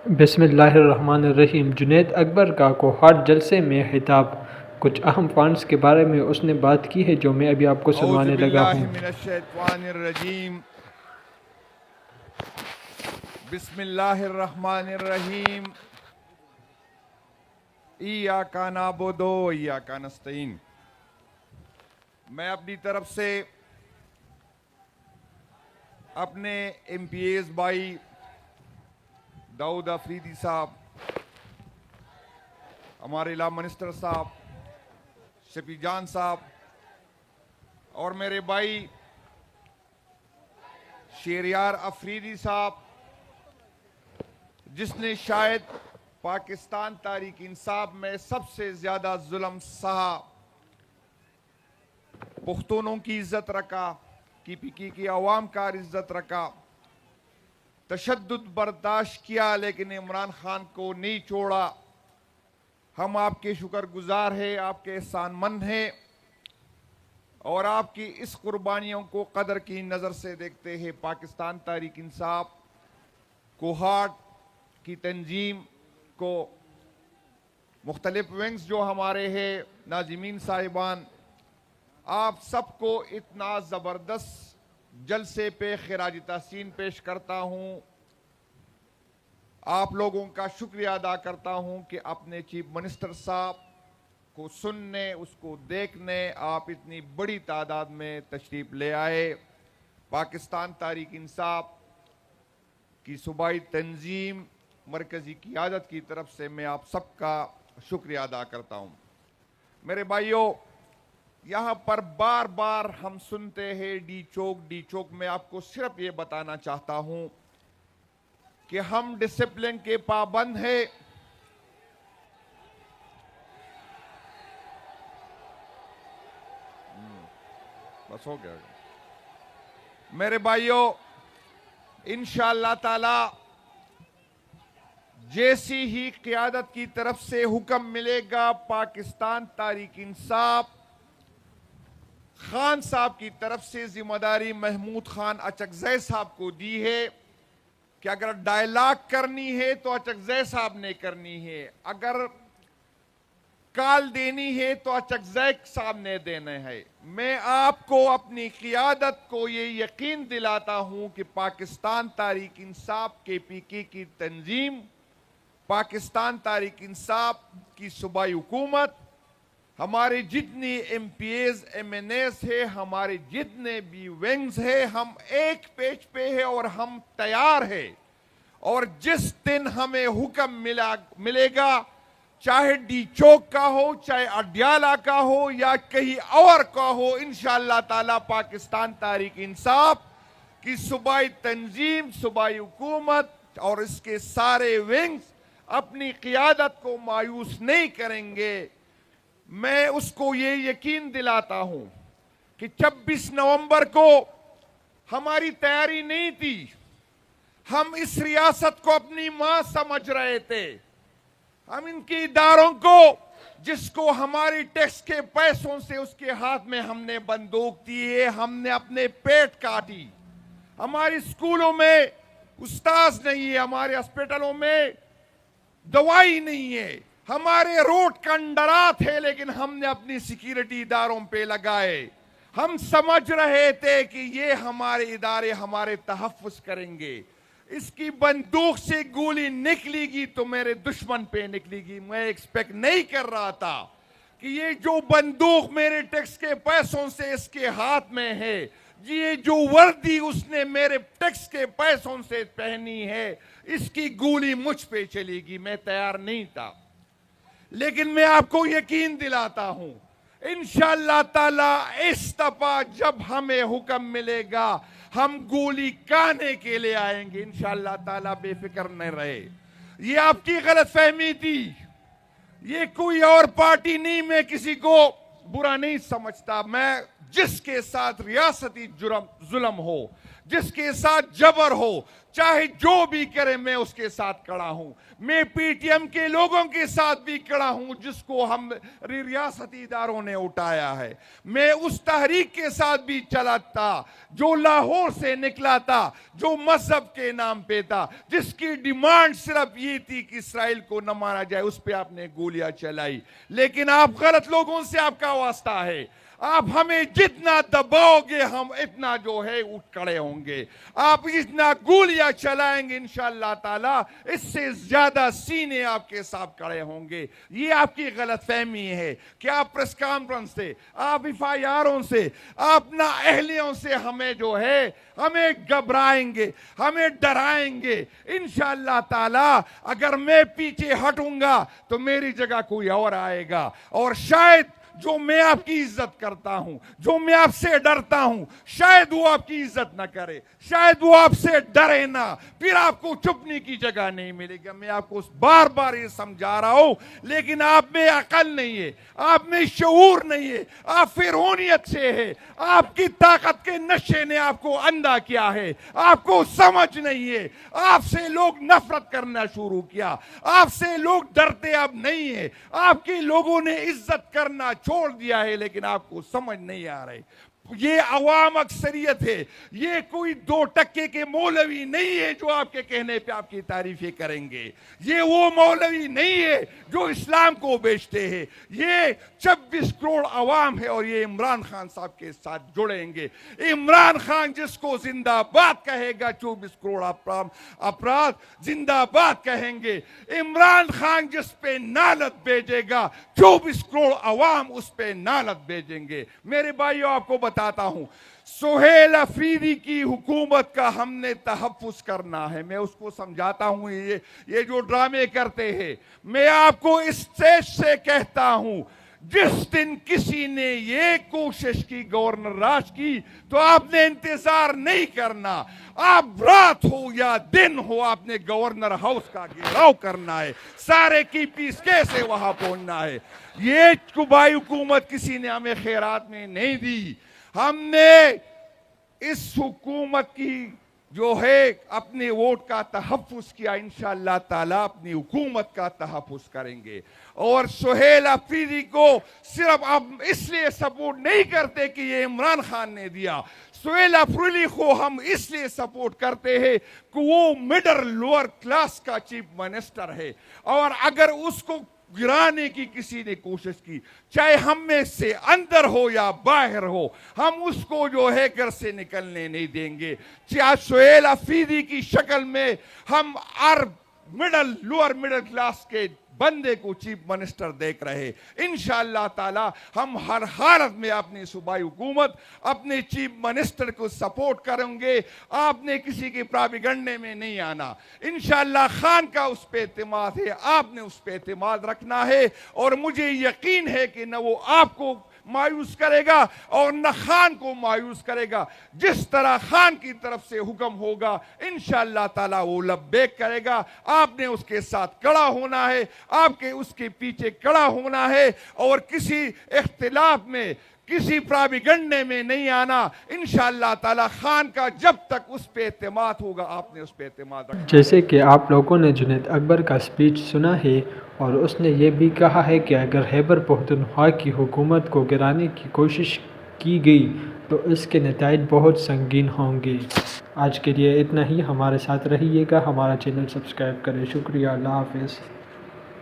بسم اللہ الرحمن الرحیم۔ جنید اکبر کا کوہاٹ جلسے میں خطاب۔ کچھ اہم پوائنٹس کے بارے میں اس نے بات کی ہے جو میں ابھی آپ کو سنوانے لگا اعوذ ہوں۔ باللہ من الشیطان الرجیم، بسم اللہ الرحمن الرحیم، ایاک نعبد و ایاک نستعین۔ میں اپنی طرف سے اپنے ایم پی ایز بھائی داؤد افریدی صاحب، ہمارے لا منسٹر صاحب شفیع جان صاحب، اور میرے بھائی شہریار افریدی صاحب، جس نے شاید پاکستان تحریک انصاف میں سب سے زیادہ ظلم سہا، پختونوں کی عزت رکھا، کی پی کی عوام کا عزت رکھا، تشدد برداشت کیا لیکن عمران خان کو نہیں چھوڑا۔ ہم آپ کے شکر گزار ہیں، آپ کے احسان مند ہیں، اور آپ کی اس قربانیوں کو قدر کی نظر سے دیکھتے ہیں۔ پاکستان تحریک انصاف کوہاٹ کی تنظیم کو مختلف ونگز جو ہمارے ہیں، ناظمین صاحبان، آپ سب کو اتنا زبردست جلسے پہ خراج تحسین پیش کرتا ہوں۔ آپ لوگوں کا شکریہ ادا کرتا ہوں کہ اپنے چیف منسٹر صاحب کو سننے، اس کو دیکھنے آپ اتنی بڑی تعداد میں تشریف لے آئے۔ پاکستان تحریک انصاف کی صوبائی تنظیم مرکزی قیادت کی طرف سے میں آپ سب کا شکریہ ادا کرتا ہوں۔ میرے بھائیوں، یہاں پر بار بار ہم سنتے ہیں ڈی چوک۔ میں آپ کو صرف یہ بتانا چاہتا ہوں کہ ہم ڈسپلن کے پابند ہیں۔ بس ہو گیا میرے بھائیوں، انشاءاللہ تعالی جیسی ہی قیادت کی طرف سے حکم ملے گا، پاکستان تحریک انصاف خان صاحب کی طرف سے ذمہ داری محمود خان اچکزئی صاحب کو دی ہے کہ اگر ڈائلاگ کرنی ہے تو اچکزئی صاحب نے کرنی ہے، اگر کال دینی ہے تو اچکزئی صاحب نے دینا ہے۔ میں آپ کو اپنی قیادت کو یہ یقین دلاتا ہوں کہ پاکستان تحریک انصاف کے پی کی تنظیم، پاکستان تحریک انصاف کی صوبائی حکومت، ہمارے جتنی MPs MNAs ہے، ہمارے جتنے بھی ونگز ہیں، ہم ایک پیج پہ ہیں اور ہم تیار ہیں۔ اور جس دن ہمیں حکم ملے گا، چاہے ڈی چوک کا ہو، چاہے اڈیالہ کا ہو یا کہیں اور کا ہو، انشاءاللہ تعالی پاکستان تحریک انصاف کی صوبائی تنظیم، صوبائی حکومت اور اس کے سارے ونگز اپنی قیادت کو مایوس نہیں کریں گے۔ میں اس کو یہ یقین دلاتا ہوں کہ 26 نومبر کو ہماری تیاری نہیں تھی، ہم اس ریاست کو اپنی ماں سمجھ رہے تھے، ہم ان کے اداروں کو، جس کو ہماری ٹیکس کے پیسوں سے اس کے ہاتھ میں ہم نے بندوق دی ہے، ہم نے اپنے پیٹ کاٹی۔ ہماری سکولوں میں استاذ نہیں ہے، ہمارے ہسپتالوں میں دوائی نہیں ہے، ہمارے روڈ کنڈرات ہے، لیکن ہم نے اپنی سیکیورٹی اداروں پہ لگائے۔ ہم سمجھ رہے تھے کہ یہ ہمارے ادارے ہمارے تحفظ کریں گے۔ اس کی بندوق سے گولی نکلی گی تو میرے دشمن پہ نکلی گی۔ میں ایکسپیکٹ نہیں کر رہا تھا کہ یہ جو بندوق میرے ٹیکس کے پیسوں سے اس کے ہاتھ میں ہے، یہ جو وردی اس نے میرے ٹیکس کے پیسوں سے پہنی ہے، اس کی گولی مجھ پہ چلے گی۔ میں تیار نہیں تھا، لیکن میں آپ کو یقین دلاتا ہوں انشاءاللہ تعالی اس دفعہ جب ہمیں حکم ملے گا، ہم گولی کھانے کے لیے آئیں گے۔ انشاءاللہ تعالی بے فکر نہ رہے۔ یہ آپ کی غلط فہمی تھی، یہ کوئی اور پارٹی نہیں، میں کسی کو برا نہیں سمجھتا۔ میں جس کے ساتھ ریاستی ظلم ہو، جس کے ساتھ جبر ہو، چاہے جو بھی کرے میں اس کے ساتھ کھڑا ہوں۔ میں پی ٹی ایم کے لوگوں کے ساتھ بھی کھڑا ہوں جس کو ہم ریاستی اداروں نے اٹھایا ہے۔ میں اس تحریک کے ساتھ بھی چلا تھا جو لاہور سے نکلا تھا، جو مذہب کے نام پہ تھا، جس کی ڈیمانڈ صرف یہ تھی کہ اسرائیل کو نہ مارا جائے۔ اس پہ آپ نے گولیاں چلائی، لیکن آپ غلط لوگوں سے آپ کا واسطہ ہے۔ آپ ہمیں جتنا دباؤ گے ہم اتنا جو ہے اٹھ کھڑے ہوں گے۔ آپ جتنا گولیاں چلائیں گے انشاءاللہ تعالی اس سے زیادہ سینے آپ کے ساتھ کھڑے ہوں گے۔ یہ آپ کی غلط فہمی ہے کہ آپ پریس کانفرنس سے، آپ ایف آئی آروں سے، آپ نا اہلیوں سے ہمیں جو ہے ہمیں گھبرائیں گے، ہمیں ڈرائیں گے۔ انشاءاللہ تعالی اگر میں پیچھے ہٹوں گا تو میری جگہ کوئی اور آئے گا، اور شاید جو میں آپ کی عزت کرتا ہوں، جو میں آپ سے ڈرتا ہوں، شاید وہ آپ کی عزت نہ کرے، شاید وہ آپ سے ڈرے نہ، پھر آپ کو چھپنے کی جگہ نہیں ملے گا۔ میں آپ کو بار بار یہ سمجھا رہا ہوں، لیکن آپ میں عقل نہیں ہے، آپ میں شعور نہیں ہے، آپ فرعونیت سے ہے، آپ کی طاقت کے نشے نے آپ کو اندھا کیا ہے، آپ کو سمجھ نہیں ہے۔ آپ سے لوگ نفرت کرنا شروع کیا، آپ سے لوگ ڈرتے اب نہیں ہے، آپ کے لوگوں نے عزت کرنا چھوڑ دیا ہے، لیکن آپ کو سمجھ نہیں آ رہے۔ یہ عوام اکثریت ہے، یہ کوئی 2% کے مولوی نہیں ہے جو آپ کے کہنے پہ آپ کی تعریفیں کریں گے۔ یہ وہ مولوی نہیں ہے جو اسلام کو بیچتے ہیں۔ یہ 26 کروڑ عوام ہے، اور یہ عمران خان صاحب کے ساتھ جڑیں گے۔ عمران خان جس کو زندہ باد کہے گا 24 کروڑ افراد زندہ باد کہیں گے۔ عمران خان جس پہ نالت بھیجے گا 24 کروڑ عوام اس پہ نالت بھیجیں گے۔ میرے بھائیوں، آپ کو بتاتا ہوں، سہیل افریدی کی حکومت کا ہم نے تحفظ کرنا ہے۔ میں اس کو سمجھاتا ہوں، یہ جو ڈرامے کرتے ہیں، میں آپ کو اس اسٹیج سے کہتا ہوں، جس دن کسی نے یہ کوشش کی گورنر راج کی تو آپ نے انتظار نہیں کرنا، آپ رات ہو یا دن ہو آپ نے گورنر ہاؤس کا گھیراؤ کرنا ہے، سارے کی پیس کیسے وہاں پہنچنا ہے۔ یہ صوبائی حکومت کسی نے ہمیں خیرات میں نہیں دی، ہم نے اس حکومت کی جو ہے اپنے ووٹ کا تحفظ کیا۔ انشاءاللہ تعالی اپنی حکومت کا تحفظ کریں گے، اور سہیل افریدی کو صرف ہم اس لیے سپورٹ نہیں کرتے کہ یہ عمران خان نے دیا، سہیل افریدی کو ہم اس لیے سپورٹ کرتے ہیں کہ وہ مڈل لوور کلاس کا چیف منسٹر ہے، اور اگر اس کو گرانے کی کسی نے کوشش کی، چاہے ہم میں سے اندر ہو یا باہر ہو، ہم اس کو جو ہے گھر سے نکلنے نہیں دیں گے۔ چاہے سہیل افریدی کی شکل میں ہم لوور مڈل کلاس کے بندے کو چیف منسٹر دیکھ رہے، انشاءاللہ تعالی ہم ہر حالت میں اپنی صوبائی حکومت، اپنے چیف منسٹر کو سپورٹ کریں گے۔ آپ نے کسی کے پراپیگنڈے میں نہیں آنا۔ انشاءاللہ خان کا اس پہ اعتماد ہے، آپ نے اس پہ اعتماد رکھنا ہے، اور مجھے یقین ہے کہ نہ وہ آپ کو مایوس کرے گا اور نہ خان کو مایوس کرے گا۔ جس طرح خان کی طرف سے حکم ہوگا انشاءاللہ تعالی وہ لبیک کرے گا۔ آپ نے اس کے ساتھ کھڑا ہونا ہے، آپ کے اس کے پیچھے کھڑا ہونا ہے، اور کسی اختلاف میں، کسی پراپیگنڈے میں نہیں آنا۔ انشاءاللہ تعالی خان کا جب تک اس پہ اعتماد ہوگا آپ نے اس پہ اعتماد رکھنا۔ جیسے کہ آپ لوگوں نے جنید اکبر کا سپیچ سنا ہے، اور اس نے یہ بھی کہا ہے کہ اگر خیبر پختونخوا کی حکومت کو گرانے کی کوشش کی گئی تو اس کے نتائج بہت سنگین ہوں گے۔ آج کے لیے اتنا ہی، ہمارے ساتھ رہیے گا، ہمارا چینل سبسکرائب کریں۔ شکریہ، اللہ حافظ۔